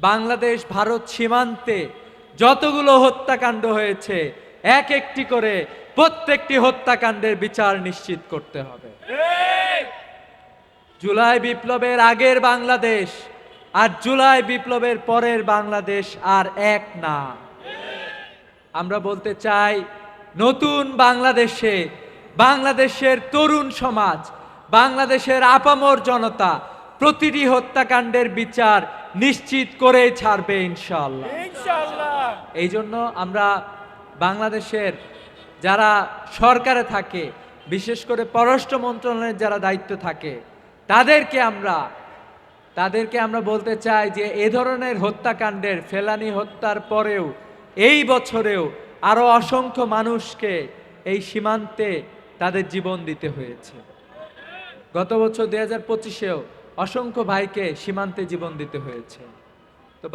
বাংলাদেশ ভারত সীমান্তে যতগুলো হত্যাকাণ্ড হয়েছে এক একটি করে প্রত্যেকটি হত্যাকাণ্ডের বিচার নিশ্চিত করতে হবে। জুলাই বিপ্লবের আগের বাংলাদেশ আর জুলাই বিপ্লবের পরের বাংলাদেশ আর এক না। আমরা বলতে চাই, নতুন বাংলাদেশে বাংলাদেশের তরুণ সমাজ, বাংলাদেশের আপামর জনতা প্রতিটি হত্যাকাণ্ডের বিচার নিশ্চিত করেই ছাড়বে ইনশাআল্লাহ। এই জন্য আমরা বাংলাদেশের যারা সরকারে থাকে, বিশেষ করে পররাষ্ট্র মন্ত্রণালয়ের যারা দায়িত্ব থাকে, তাদেরকে আমরা বলতে চাই যে এ ধরনের হত্যাকাণ্ডের, ফেলানি হত্যার পরেও এই বছরেও আরো অসংখ্য মানুষকে এই সীমান্তে তাদের জীবন দিতে হয়েছে। গত বছর 2025-এও অসংখ্য ভাইকে সীমান্তে জীবন দিতে হয়েছে। তো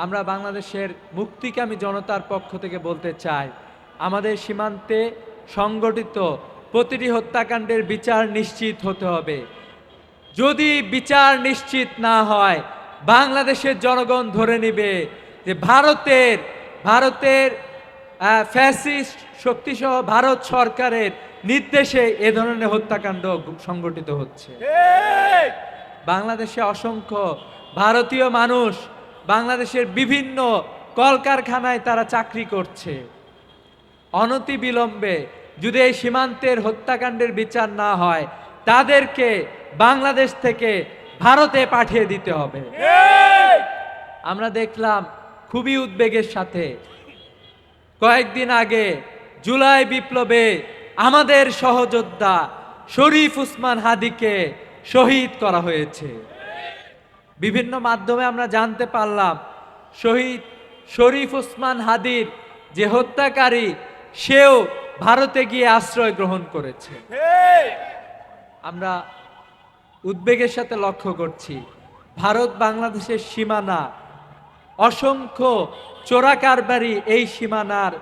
আমরা বাংলাদেশের মুক্তিকামী জনতার পক্ষ থেকে বলতে চাই, আমাদের সীমান্তে সংগঠিত প্রতিটি হত্যাকাণ্ডের বিচার নিশ্চিত হতে হবে। যদি বিচার নিশ্চিত না হয়, বাংলাদেশের জনগণ ধরে নেবে যে ভারতের ফ্যাসিস্ট শক্তিসহ ভারত সরকারের নির্দেশে এ ধরনের হত্যাকাণ্ড সংগঠিত হচ্ছে। বাংলাদেশে অসংখ্য ভারতীয় মানুষ বাংলাদেশের বিভিন্ন কলকারখানায় তারা চাকরি করছে। অনতিবিলম্বে যদি এই সীমান্তের হত্যাকাণ্ডের বিচার না হয়, তাদেরকে বাংলাদেশ থেকে ভারতে পাঠিয়ে দিতে হবে। আমরা দেখলাম খুবই উদ্বেগের সাথে কয়েকদিন আগে জুলাই বিপ্লবে আমাদের সহযোদ্ধা শরীফ উসমান হাদিকে শহীদ করা হয়েছে। বিভিন্ন মাধ্যমে আমরা জানতে পারলাম শহীদ শরীফ উসমান হাদির যে হত্যাকারী, সেও ভারতে গিয়ে আশ্রয় গ্রহণ করেছে। আমরা উদ্বেগের সাথে লক্ষ্য করছি, ভারত বাংলাদেশের সীমানা অসংখ্য চোরাকারবারি এই সীমানার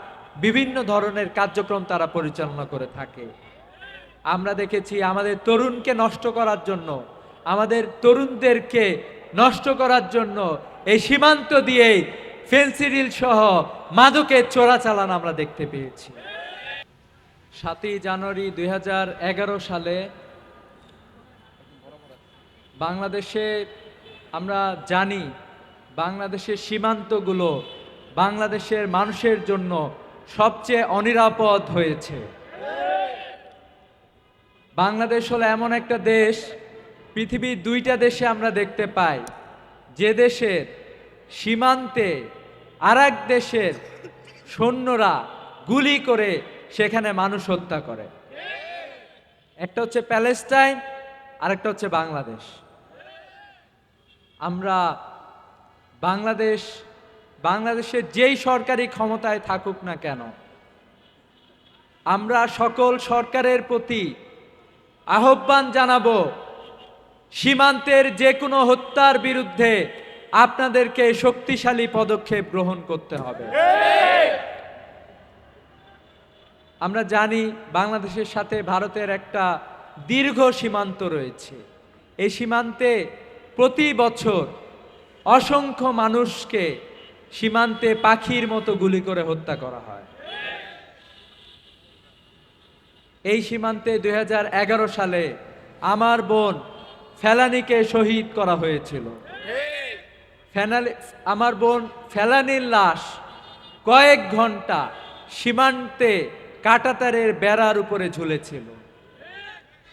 বিভিন্ন ধরনের কার্যক্রম তারা পরিচালনা করে থাকে। আমরা দেখেছি আমাদের তরুণকে নষ্ট করার জন্য, আমাদের তরুণদেরকে নষ্ট করার জন্য এই সীমান্ত দিয়েই ফেন্সিডিল সহ মাদকের চোরাচালান আমরা দেখতে পেয়েছি। 7ই জানুয়ারি 2011 সালে বাংলাদেশে আমরা জানি বাংলাদেশের সীমান্তগুলো বাংলাদেশের মানুষের জন্য সবচেয়ে অনিরাপদ হয়েছে। বাংলাদেশ হলো এমন একটা দেশ, পৃথিবীর 2টা দেশে আমরা দেখতে পাই যে দেশের সীমান্তে আরেক দেশের সৈন্যরা গুলি করে সেখানে মানুষ হত্যা করে। একটা হচ্ছে প্যালেস্টাইন, আরেকটা হচ্ছে বাংলাদেশ। আমরা বাংলাদেশের যেই সরকারি ক্ষমতায় থাকুক না কেন, আমরা সকল সরকারের প্রতি আহ্বান জানাবো, সীমান্তের যে কোনো হত্যার বিরুদ্ধে আপনাদেরকে শক্তিশালী পদক্ষেপ গ্রহণ করতে হবে। আমরা জানি বাংলাদেশের সাথে ভারতের একটা দীর্ঘ সীমান্ত রয়েছে। এই সীমান্তে প্রতি বছর অসংখ্য মানুষকে সীমান্তে পাখির মতো গুলি করে হত্যা করা হয়। এই সীমান্তে 2011 সালে আমার বোন ফেলানিকে শহীদ করা হয়েছিল। আমার বোন ফেলানির লাশ কয়েক ঘন্টা সীমান্তে কাঁটাতারের বেড়ার উপরে ঝুলেছিল,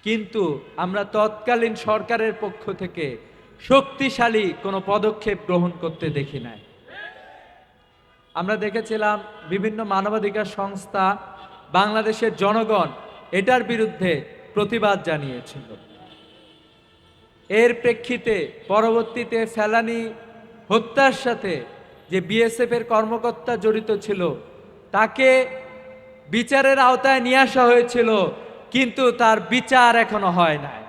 কিন্তু আমরা তৎকালীন সরকারের পক্ষ থেকে শক্তিশালী কোনো পদক্ষেপ গ্রহণ করতে দেখি নাই। আমরা দেখেছিলাম বিভিন্ন মানবাধিকার সংস্থা, বাংলাদেশের জনগণ এটার বিরুদ্ধে প্রতিবাদ জানিয়েছিল। এর প্রেক্ষিতে পরবর্তীতে ফেলানি হত্যার সাথে যে বিএসএফ এর কর্মকর্তা জড়িত ছিল তাকে বিচারের আওতায় নিয়ে আসা হয়েছিল, কিন্তু তার বিচার এখনো হয় নাই।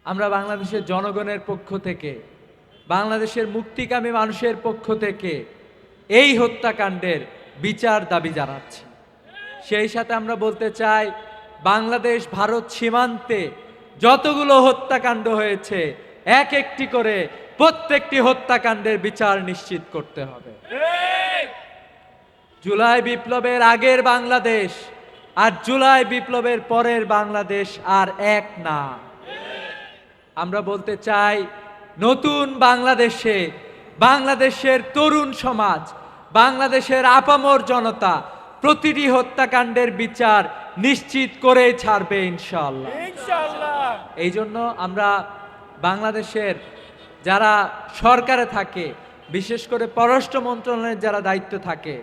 আমরা বাংলাদেশের জনগণের পক্ষ থেকে, বাংলাদেশের মুক্তিকামী মানুষের পক্ষ থেকে এই হত্যাকাণ্ডের বিচার দাবি জানাচ্ছি। সেই সাথে আমরা বলতে চাই, বাংলাদেশ ভারত সীমান্তে যতগুলো হত্যাকাণ্ড হয়েছে এক একটি করে প্রত্যেকটি হত্যাকাণ্ডের বিচার নিশ্চিত করতে হবে। জুলাই বিপ্লবের আগের বাংলাদেশ আর জুলাই বিপ্লবের পরের বাংলাদেশ আর এক না। আমরা বলতে চাই, নতুন বাংলাদেশে বাংলাদেশের তরুণ সমাজ, বাংলাদেশের আপামর জনতা প্রতিটি হত্যাকাণ্ডের বিচার নিশ্চিত করে ছাড়বে ইনশাআল্লাহ। এই জন্য আমরা বাংলাদেশের যারা সরকারে থাকে, বিশেষ করে পররাষ্ট্র মন্ত্রণালয়ের যারা দায়িত্ব থাকে,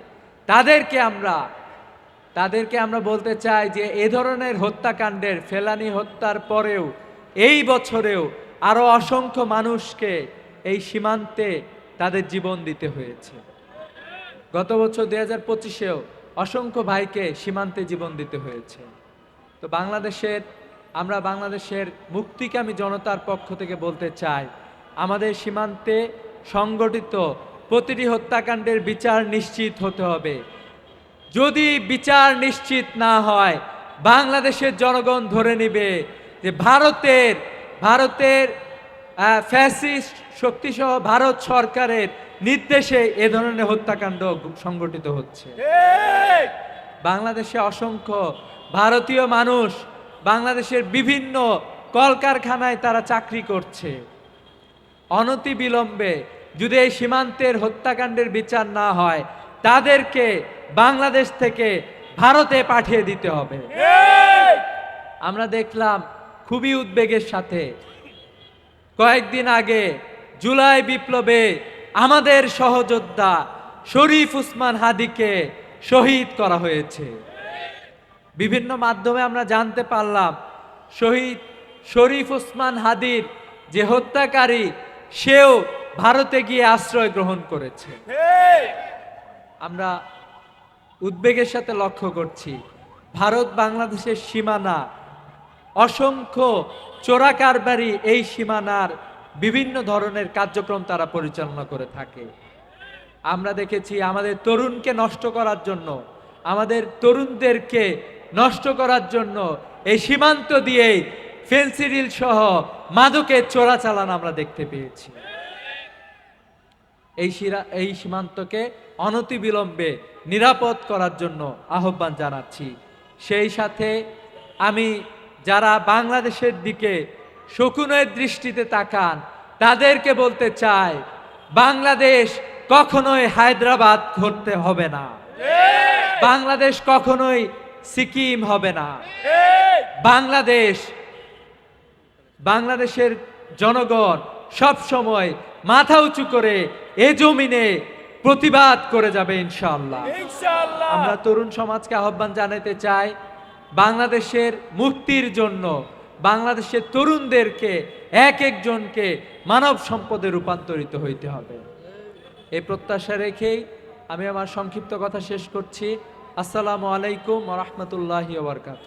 তাদেরকে আমরা বলতে চাই যে এ ধরনের হত্যাকাণ্ডের, ফেলানি হত্যার পরেও এই বছরেও আরো অসংখ্য মানুষকে এই সীমান্তে তাদের জীবন দিতে হয়েছে। গত বছর 2025-এও অসংখ্য ভাইকে সীমান্তে জীবন দিতে হয়েছে। তো আমরা বাংলাদেশের মুক্তিকামী জনতার পক্ষ থেকে বলতে চাই, আমাদের সীমান্তে সংগঠিত প্রতিটি হত্যাকাণ্ডের বিচার নিশ্চিত হতে হবে। যদি বিচার নিশ্চিত না হয়, বাংলাদেশের জনগণ ধরে নেবে যে ভারতের ফ্যাসিস্ট শক্তিসহ ভারত সরকারের নির্দেশে এ ধরনের হত্যাকাণ্ড সংগঠিত হচ্ছে। বাংলাদেশে অসংখ্য ভারতীয় মানুষ বাংলাদেশের বিভিন্ন কলকারখানায় তারা চাকরি করছে। অনতিবিলম্বে যদি এই সীমান্তের হত্যাকাণ্ডের বিচার না হয়, তাদেরকে বাংলাদেশ থেকে ভারতে পাঠিয়ে দিতে হবে। আমরা দেখলাম খুবই উদ্বেগের সাথে কয়েকদিন আগে জুলাই বিপ্লবে আমাদের সহযোদ্ধা শরীফ উসমান হাদিকে শহীদ করা হয়েছে। বিভিন্ন মাধ্যমে আমরা জানতে পারলাম শহীদ শরীফ উসমান হাদির যে হত্যাকারী, সেও ভারতে গিয়ে আশ্রয় গ্রহণ করেছে। আমরা উদ্বেগের সাথে লক্ষ্য করছি, ভারত বাংলাদেশের সীমানা অসংখ্য চোরাকারবারি এই সীমানার বিভিন্ন ধরনের কার্যক্রম তারা পরিচালনা করে থাকে। আমরা দেখেছি আমাদের তরুণকে নষ্ট করার জন্য, আমাদের তরুণদেরকে নষ্ট করার জন্য এই সীমান্ত দিয়েই ফেন্সিডিল সহ মাদকের চোরাচালান আমরা দেখতে পেয়েছি। এই সীমান্তকে অনতিবিলম্বে নিরাপদ করার জন্য আহ্বান জানাচ্ছি। সেই সাথে আমি যারা বাংলাদেশের দিকে শকুনের দৃষ্টিতে তাকান, তাদেরকে বলতে চাই, বাংলাদেশ কখনোই হায়দ্রাবাদ করতে হবে না, বাংলাদেশ কখনোই সিকিম হবে না। বাংলাদেশের জনগণ সব সময় মাথা উঁচু করে এ জমিনে প্রতিবাদ করে যাবে ইনশাআল্লাহ। আমরা তরুণ সমাজকে আহ্বান জানাতে চাই, বাংলাদেশের মুক্তির জন্য বাংলাদেশের তরুণদেরকে এক একজনকে মানব সম্পদে রূপান্তরিত হইতে হবে। এই প্রত্যাশা রেখেই আমি আমার সংক্ষিপ্ত কথা শেষ করছি। আসসালামু আলাইকুম ওয়া রাহমাতুল্লাহি ওয়া বারাকাতুহু।